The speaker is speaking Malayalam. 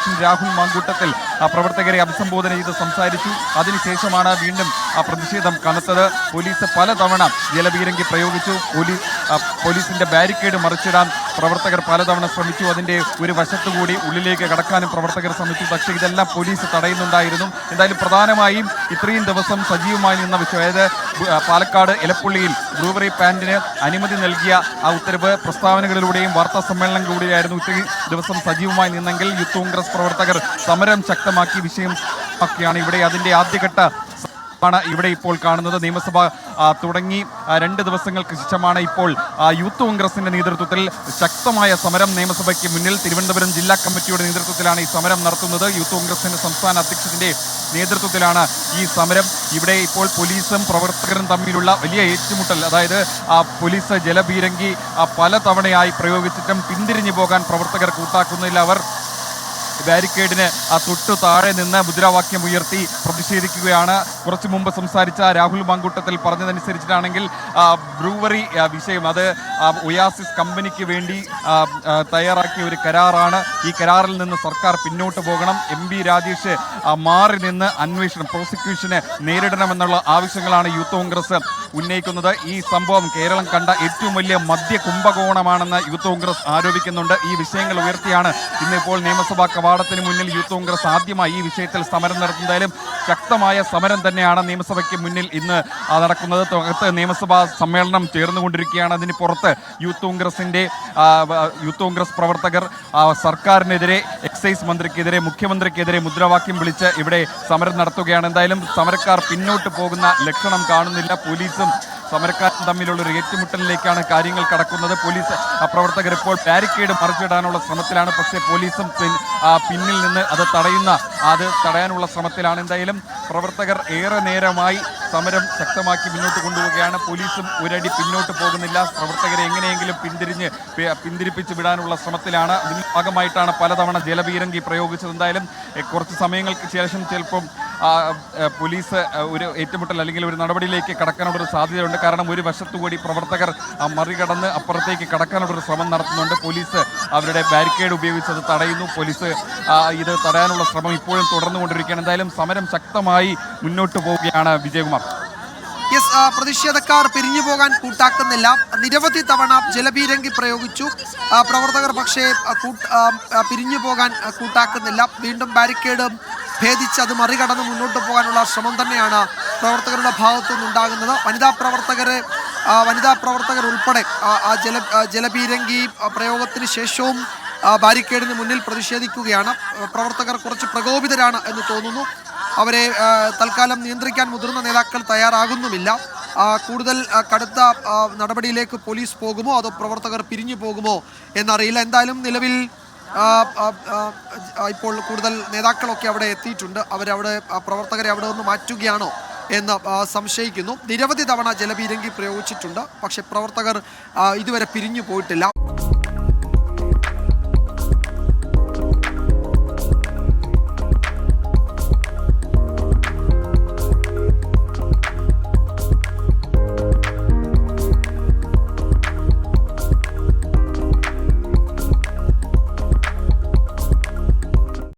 അധ്യക്ഷൻ രാഹുൽ മാങ്കൂട്ടത്തിൽ പ്രവർത്തകരെ അഭിസംബോധന ചെയ്ത് സംസാരിച്ചു. അതിനുശേഷമാണ് വീണ്ടും പ്രതിഷേധം കനത്തത്. പോലീസ് പലതവണ ജലപീരങ്കി പ്രയോഗിച്ചു. പോലീസിന്റെ ബാരിക്കേഡ് മറിച്ചിടാൻ പ്രവർത്തകർ പലതവണ ശ്രമിച്ചു. അതിന്റെ ഒരു വശത്തുകൂടി ഉള്ളിലേക്ക് കടക്കാനും പ്രവർത്തകർ ശ്രമിച്ചു. പക്ഷേ ഇതെല്ലാം പോലീസ് തടയുന്നുണ്ടായിരുന്നു. എന്തായാലും പ്രധാനമായും ഇത്രയും ദിവസം സജീവമായി നിന്ന വിഷയം, അതായത് പാലക്കാട് എലപ്പുള്ളിയിൽ ബ്രൂവറി പാന്റിന് അനുമതി നൽകിയ ആ ഉത്തരവ് പ്രസ്താവനകളിലൂടെയും വാർത്താ സമ്മേളനങ്ങളിലൂടെയായിരുന്നു ഇത്രയും ദിവസം സജീവമായി നിന്നെങ്കിൽ യൂത്ത് കോൺഗ്രസ് പ്രവർത്തകർ സമരം ശക്തമാക്കി വിഷയം ഒക്കെയാണ് ഇവിടെ അതിന്റെ ആദ്യഘട്ട ഇവിടെ ഇപ്പോൾ കാണുന്നത്. നിയമസഭ തുടങ്ങി 2 ദിവസങ്ങൾക്ക് ശേഷമാണ് ഇപ്പോൾ യൂത്ത് കോൺഗ്രസിന്റെ നേതൃത്വത്തിൽ ശക്തമായ സമരം നിയമസഭയ്ക്ക് മുന്നിൽ തിരുവനന്തപുരം ജില്ലാ കമ്മിറ്റിയുടെ നേതൃത്വത്തിലാണ് ഈ സമരം നടത്തുന്നത്. യൂത്ത് കോൺഗ്രസിന്റെ സംസ്ഥാന അധ്യക്ഷന്റെ നേതൃത്വത്തിലാണ് ഈ സമരം. ഇവിടെ ഇപ്പോൾ പോലീസും പ്രവർത്തകരും തമ്മിലുള്ള വലിയ ഏറ്റുമുട്ടൽ, അതായത് പോലീസ് ജലപീരങ്കി പലതവണയായി പ്രയോഗിച്ചിട്ടും പിന്തിരിഞ്ഞു പോകാൻ പ്രവർത്തകർ കൂട്ടാക്കുന്നില്ല. അവർ ബാരിക്കേഡിന് തൊട്ടു താഴെ നിന്ന് മുദ്രാവാക്യം ഉയർത്തി പ്രതിഷേധിക്കുകയാണ്. കുറച്ചു മുമ്പ് സംസാരിച്ച രാഹുൽ മാങ്കൂട്ടത്തിൽ പറഞ്ഞതനുസരിച്ചിട്ടാണെങ്കിൽ ബ്രൂവറി വിഷയം അത് ഒയാസിസ് കമ്പനിക്ക് വേണ്ടി തയ്യാറാക്കിയ ഒരു കരാറാണ്. ഈ കരാറിൽ നിന്ന് സർക്കാർ പിന്നോട്ട് പോകണം. MP രാജേഷ് മാറി നിന്ന് അന്വേഷണം പ്രോസിക്യൂഷന് നേരിടണമെന്നുള്ള ആവശ്യങ്ങളാണ് യൂത്ത് കോൺഗ്രസ് ഉന്നയിക്കുന്നത്. ഈ സംഭവം കേരളം കണ്ട ഏറ്റവും വലിയ മദ്യ കുംഭകോണമാണെന്ന് യൂത്ത് കോൺഗ്രസ് ആരോപിക്കുന്നുണ്ട്. ഈ വിഷയങ്ങൾ ഉയർത്തിയാണ് ഇന്നിപ്പോൾ നിയമസഭാ കവാടത്തിന് മുന്നിൽ യൂത്ത് കോൺഗ്രസ് ആദ്യമായി ഈ വിഷയത്തിൽ സമരം നടത്തുന്നതായാലും ശക്തമായ സമരം തന്നെയാണ് നിയമസഭയ്ക്ക് മുന്നിൽ ഇന്ന് നടക്കുന്നത്. അകത്ത് നിയമസഭാ സമ്മേളനം ചേർന്നുകൊണ്ടിരിക്കുകയാണ്. അതിന് പുറത്ത് യൂത്ത് കോൺഗ്രസ് പ്രവർത്തകർ സർക്കാരിനെതിരെ, എക്സൈസ് മന്ത്രിക്കെതിരെ, മുഖ്യമന്ത്രിക്കെതിരെ മുദ്രാവാക്യം വിളിച്ച് ഇവിടെ സമരം നടത്തുകയാണ്. എന്തായാലും സമരക്കാർ പിന്നോട്ട് പോകുന്ന ലക്ഷണം കാണുന്നില്ല. പോലീസും സമരക്കാരും തമ്മിലുള്ള ഒരു ഏറ്റുമുട്ടലിലേക്കാണ് കാര്യങ്ങൾ കടക്കുന്നത്. പോലീസ് പ്രവർത്തകർ ഇപ്പോൾ ബാരിക്കേഡ് മറിച്ചിടാനുള്ള ശ്രമത്തിലാണ്. പക്ഷേ പോലീസും പിന്നിൽ നിന്ന് അത് തടയാനുള്ള ശ്രമത്തിലാണ്. എന്തായാലും പ്രവർത്തകർ ഏറെ നേരമായി സമരം ശക്തമാക്കി മുന്നോട്ട് കൊണ്ടുപോവുകയാണ്. പോലീസും ഒരടി പിന്നോട്ട് പോകുന്നില്ല. പ്രവർത്തകരെ എങ്ങനെയെങ്കിലും പിന്തിരിപ്പിച്ച് വിടാനുള്ള ശ്രമത്തിലാണ്. ഇതിന് ഭാഗമായിട്ടാണ് പലതവണ ജലപീരങ്കി പ്രയോഗിച്ചത്. എന്തായാലും കുറച്ച് സമയങ്ങൾക്ക് ശേഷം ചിലപ്പം പോലീസ് ഒരു ഏറ്റുമുട്ടൽ അല്ലെങ്കിൽ ഒരു നടപടിയിലേക്ക് കടക്കാനുള്ളൊരു സാധ്യതയുണ്ട്. കാരണം ഒരു വശത്തുകൂടി പ്രവർത്തകർ മറികടന്ന് അപ്പുറത്തേക്ക് കടക്കാനുള്ളൊരു ശ്രമം നടത്തുന്നുണ്ട്. പോലീസ് അവരുടെ ബാരിക്കേഡ് ഉപയോഗിച്ചത് തടയുന്നു. പോലീസ് ഇത് തടയാനുള്ള ശ്രമം ഇപ്പോഴും തുടർന്നുകൊണ്ടിരിക്കുകയാണ്. എന്തായാലും സമരം ശക്തമായി മുന്നോട്ട് പോവുകയാണ്. വിജയകുമാർ. പ്രതിഷേധക്കാർ പിരിഞ്ഞു പോകാൻ കൂട്ടാക്കുന്നില്ല. നിരവധി തവണ ജലപീരങ്കി പ്രയോഗിച്ചു പ്രവർത്തകർ, പക്ഷേ പിരിഞ്ഞു പോകാൻ കൂട്ടാക്കുന്നില്ല. വീണ്ടും ബാരിക്കേഡ് ഭേദിച്ച് അത് മറികടന്ന് മുന്നോട്ട് പോകാനുള്ള ശ്രമം തന്നെയാണ് പ്രവർത്തകരുടെ ഭാഗത്തുനിന്നുണ്ടാകുന്നത്. വനിതാ പ്രവർത്തകർ ഉൾപ്പെടെ ജലപീരങ്കി പ്രയോഗത്തിന് ശേഷവും ബാരിക്കേഡിന് മുന്നിൽ പ്രതിഷേധിക്കുകയാണ്. പ്രവർത്തകർ കുറച്ച് പ്രകോപിതരാണ് എന്ന് തോന്നുന്നു. അവരെ തൽക്കാലം നിയന്ത്രിക്കാൻ മുതിർന്ന നേതാക്കൾ തയ്യാറാകുന്നുമില്ല. കൂടുതൽ കടുത്ത നടപടിയിലേക്ക് പോലീസ് പോകുമോ അതോ പ്രവർത്തകർ പിരിഞ്ഞു പോകുമോ എന്നറിയില്ല. എന്തായാലും നിലവിൽ ഇപ്പോൾ കൂടുതൽ നേതാക്കളൊക്കെ അവിടെ എത്തിയിട്ടുണ്ട്. പ്രവർത്തകരെ അവിടെ നിന്ന് മാറ്റുകയാണോ എന്ന് സംശയിക്കുന്നു. നിരവധി തവണ ജലപീരങ്കി പ്രയോഗിച്ചിട്ടുണ്ട്, പക്ഷേ പ്രവർത്തകർ ഇതുവരെ പിരിഞ്ഞു പോയിട്ടില്ല.